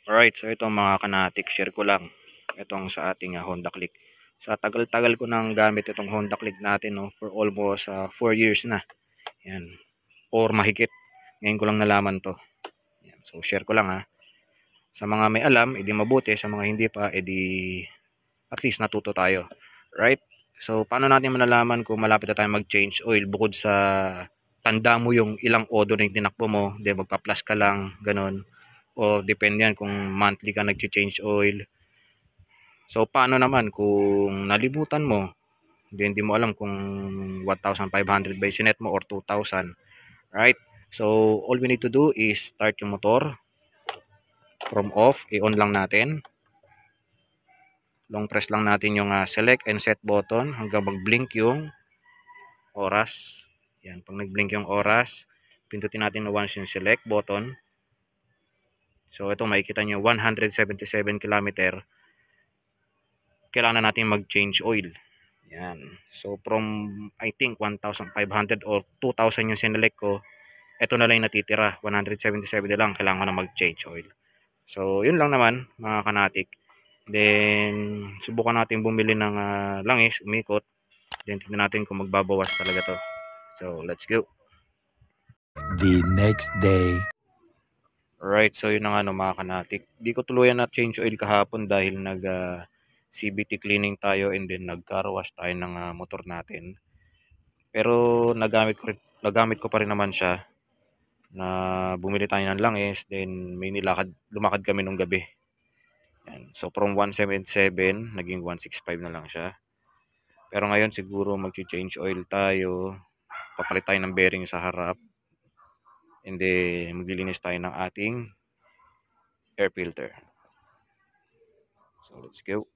Alright, so ito mga kanatik, share ko lang itong sa ating Honda Click. Sa tagal-tagal ko nang gamit itong Honda Click natin, no, for almost 4 years na. Yan, or mahigit. Ngayon ko lang nalaman to. Yan, so share ko lang ha. Sa mga may alam, edi mabuti. Sa mga hindi pa, edi at least natuto tayo. Right? So paano natin malalaman kung malapit na tayo mag-change oil bukod sa tanda mo yung ilang odo na yung tinakbo mo, then magpa-plus ka lang, ganun. O depende yan kung monthly ka nag-change oil. So paano naman kung nalibutan mo, hindi mo alam kung 1,500 ba sinet mo or 2,000, right? So all we need to do is start yung motor from off, i-on lang natin. Long press lang natin yung select and set button hanggang mag-blink yung oras. Yan, pag nag-blink yung oras, pindutin natin na once yung select button. So ito makikita nyo 177 km. Kailangan natin mag-change oil. Yan. So from I think 1,500 or 2,000 yung sinelect ko, ito na lang yung natitira. 177 na lang kailangan ko na mag-change oil. So yun lang naman mga kanatik. Then subukan natin bumili ng langis, umikot. Then tignan natin kung magbabawas talaga to. So let's go. The next day. Alright, so yun na nga no, mga kanatik. Di ko tuluyan na change oil kahapon dahil nag CBT cleaning tayo and then nag-car wash tayo ng motor natin. Pero nagamit ko pa rin naman siya na bumili tayo ng langis, then may lumakad kami nung gabi. Yan. So from 177 naging 165 na lang siya. Pero ngayon siguro mag-change oil tayo, papalit tayo ng bearing sa harap, and then maglilinis tayo ng ating air filter. So let's go.